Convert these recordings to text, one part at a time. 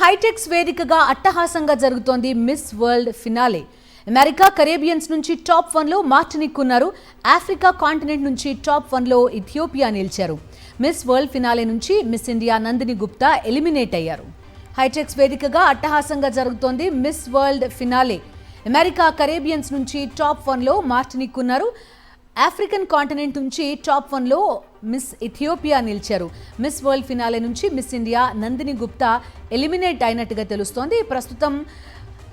హైటెక్స్ వేదికగా అట్టహాసంగా జరుగుతోంది మిస్ వరల్డ్ ఫినాలే. అమెరికా కరేబియన్స్ నుంచి టాప్ 1లో మార్టినిక్ ఉన్నారు. ఆఫ్రికా కాంటినెంట్ నుంచి టాప్ 1లో ఇథియోపియా నిలిచారు. మిస్ వరల్డ్ ఫినాలే నుంచి miss India Nandini Gupta eliminate అయ్యారు. హైటెక్స్ వేదికగా అట్టహాసంగా జరుగుతోంది మిస్ వరల్డ్ ఫినాలే. అమెరికా కరేబియన్స్ నుంచి టాప్ 1లో మార్టినిక్ ఉన్నారు. ఆఫ్రికన్ కాంటినెంట్ నుంచి టాప్ 1లో మిస్ ఇథియోపియా నిలిచారు. మిస్ వరల్డ్ ఫినాలే నుంచి miss India Nandini Gupta eliminate అయినట్టుగా తెలుస్తోంది. ప్రస్తుతం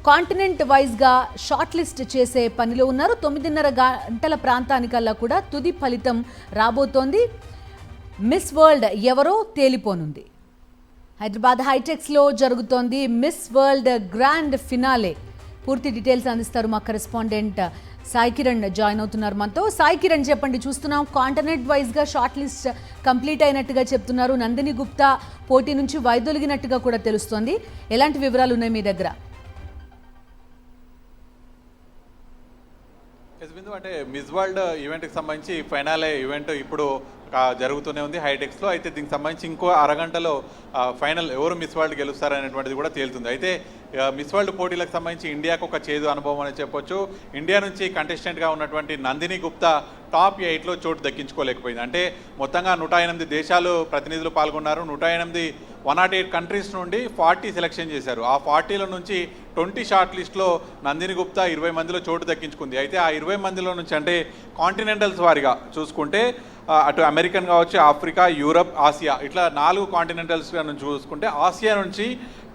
కాంటినెంట్ వైజ్గా షార్ట్ లిస్ట్ చేసే పనిలో ఉన్నారు. 9:30 గంటల ప్రాంతానికల్లా కూడా తుది ఫలితం రాబోతోంది. మిస్ వరల్డ్ ఎవరో తేలిపోనుంది. హైదరాబాద్ హైటెక్స్లో జరుగుతోంది మిస్ వరల్డ్ గ్రాండ్ ఫినాలే. పూర్తి డీటెయిల్స్ అందిస్తారు మా కరెస్పాండెంట్ సాయి కిరణ్ జాయిన్ అవుతున్నారు మనతో. సాయి కిరణ్ చెప్పండి, చూస్తున్నాం కాంటినెంట్ వైజ్గా షార్ట్ లిస్ట్ కంప్లీట్ అయినట్టుగా చెప్తున్నారు. నందిని గుప్తా పోటీ నుంచి వైదొలిగినట్టుగా కూడా తెలుస్తోంది. ఎలాంటి వివరాలు ఉన్నాయి మీ దగ్గర? అంటే మిస్ వరల్డ్ ఈవెంట్కి సంబంధించి ఫైనల్ ఈవెంట్ ఇప్పుడు జరుగుతూనే ఉంది హైటెక్స్లో. అయితే దీనికి సంబంధించి ఇంకో అరగంటలో ఫైనల్ ఎవరు మిస్ వరల్డ్ గెలుస్తారు అనేటువంటిది కూడా తేలుతుంది. అయితే మిస్ వరల్డ్ పోటీలకు సంబంధించి ఇండియాకు ఒక చేదు అనుభవం అని చెప్పొచ్చు. ఇండియా నుంచి కంటెస్టెంట్గా ఉన్నటువంటి నందిని గుప్తా టాప్ 8లో చోటు దక్కించుకోలేకపోయింది. అంటే మొత్తంగా 108 దేశాలు ప్రతినిధులు పాల్గొన్నారు. 108 కంట్రీస్ నుండి 40 సెలెక్షన్ చేశారు. ఆ 40లో నుంచి 20 షార్ట్ లిస్ట్లో నందిని గుప్తా 20 మందిలో చోటు దక్కించుకుంది. అయితే ఆ 20 మందిలో నుంచి అంటే కాంటినెంటల్స్ వారిగా చూసుకుంటే అటు అమెరికన్ కావచ్చు, ఆఫ్రికా, యూరప్, ఆసియా ఇట్లా 4 కాంటినెంటల్స్ నుంచి చూసుకుంటే ఆసియా నుంచి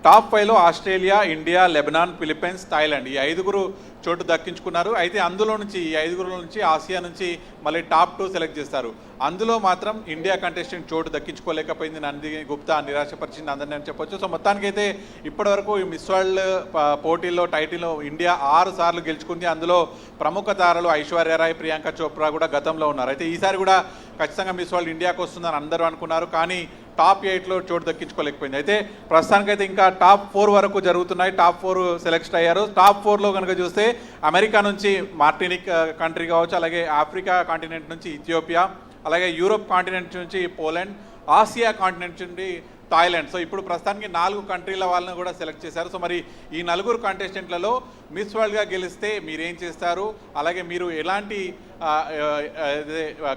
టాప్ 5లో Australia, India, Lebanon, Philippines, Thailand ఈ 5 చోటు దక్కించుకున్నారు. అయితే అందులో నుంచి ఈ 5 నుంచి ఆసియా నుంచి మళ్ళీ టాప్ 2 సెలెక్ట్ చేస్తారు. అందులో మాత్రం ఇండియా కంటెస్టెంట్ చోటు దక్కించుకోలేకపోయింది. నందిని గుప్తా నిరాశపరిచింది అందరినీ అని చెప్పొచ్చు. సో మొత్తానికైతే ఇప్పటివరకు ఈ మిస్ వరల్డ్ పోటీల్లో టైటిల్లో ఇండియా 6 సార్లు గెలుచుకుంది. అందులో ప్రముఖ తారలు ఐశ్వర్యరాయ్, ప్రియాంక చోప్రా కూడా గతంలో ఉన్నారు. అయితే ఈసారి కూడా ఖచ్చితంగా మిస్ వరల్డ్ ఇండియాకు వస్తుందని అందరూ అనుకున్నారు. కానీ టాప్ 8లో చోటు దక్కించుకోలేకపోయింది. అయితే ప్రస్తుతానికైతే ఇంకా టాప్ 4 వరకు జరుగుతున్నాయి. టాప్ 4 సెలెక్ట్ అయ్యారు. టాప్ 4లో కనుక చూస్తే అమెరికా నుంచి మార్టినిక్ కంట్రీ కావచ్చు, అలాగే ఆఫ్రికా కాంటినెంట్ నుంచి ఇథియోపియా, అలాగే యూరోప్ కాంటినెంట్ నుంచి పోలాండ్, ఆసియా కాంటినెంట్ నుండి థాయిలాండ్. సో ఇప్పుడు ప్రస్తుతానికి 4 కంట్రీల వాళ్ళని కూడా సెలెక్ట్ చేశారు. సో మరి ఈ 4 కంటెస్టెంట్లలో మిస్ వరల్డ్గా గెలిస్తే మీరేం చేస్తారు, అలాగే మీరు ఎలాంటి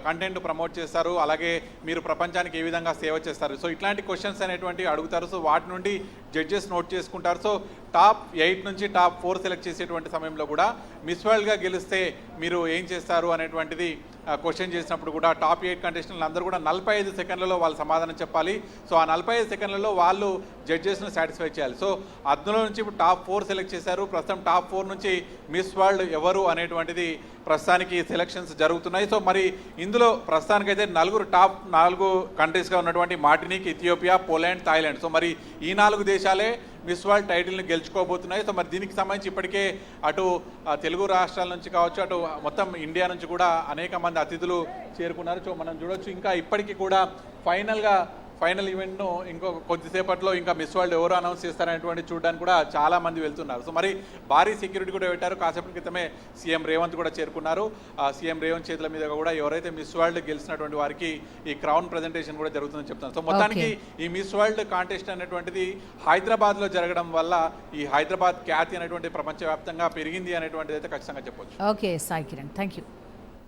కంటెంట్ ప్రమోట్ చేస్తారు, అలాగే మీరు ప్రపంచానికి ఏ విధంగా సేవ చేస్తారు, సో ఇట్లాంటి క్వశ్చన్స్ అనేటువంటివి అడుగుతారు. సో వాటి నుండి జడ్జెస్ నోట్ చేసుకుంటారు. సో టాప్ 8 నుంచి టాప్ 4 సెలెక్ట్ చేసేటువంటి సమయంలో కూడా మిస్ వరల్డ్గా గెలిస్తే మీరు ఏం చేస్తారు అనేటువంటిది క్వశ్చన్ చేసినప్పుడు కూడా టాప్ 8 కంటెస్టెంట్లు అందరూ కూడా 45 సెకండ్లలో వాళ్ళు సమాధానం చెప్పాలి. సో ఆ 45 సెకండ్లలో వాళ్ళు జడ్జెస్ను సాటిస్ఫై చేయాలి. సో అందులో నుంచి ఇప్పుడు టాప్ 4 సెలెక్ట్ చేశారు. ప్రస్తుతం టాప్ 4 నుంచి మిస్ వరల్డ్ ఎవరు అనేటువంటిది ప్రస్తుతానికి సెలక్షన్స్ జరుగుతున్నాయి. సో మరి ఇందులో ప్రస్తుతానికైతే టాప్ 4 కంట్రీస్గా ఉన్నటువంటి Martinique, Ethiopia, Poland, Thailand. So మరి ఈ 4 దేశాలే మిస్ వరల్డ్ టైటిల్ని గెలుచుకోబోతున్నాయి. సో మరి దీనికి సంబంధించి ఇప్పటికే అటు తెలుగు రాష్ట్రాల నుంచి కావచ్చు, అటు మొత్తం ఇండియా నుంచి కూడా అనేక మంది అతిథులు చేరుకున్నారు. సో మనం చూడొచ్చు ఇంకా ఇప్పటికీ కూడా ఫైనల్ ఈవెంట్ను ఇంకో కొద్దిసేపట్లో ఇంకా మిస్ వరల్డ్ ఎవరు అనౌన్స్ చేస్తారనేటువంటి చూడడానికి కూడా చాలా మంది వెళ్తున్నారు. సో మరి భారీ సెక్యూరిటీ కూడా పెట్టారు. కాసేపటి క్రితమే సీఎం రేవంత్ కూడా చేరుకున్నారు. సీఎం రేవంత్ చేతుల మీద కూడా ఎవరైతే మిస్ వరల్డ్ గెలిచినటువంటి వారికి ఈ క్రౌన్ ప్రజెంటేషన్ కూడా జరుగుతుందని చెప్తున్నారు. సో మొత్తానికి ఈ మిస్ వరల్డ్ కాంటెస్ట్ అనేటువంటిది హైదరాబాద్లో జరగడం వల్ల ఈ హైదరాబాద్ ఖ్యాతి అనేటువంటి ప్రపంచవ్యాప్తంగా పెరిగింది అనేటువంటిది అయితే ఖచ్చితంగా చెప్పొచ్చు. Okay Sai Kiran, thank you.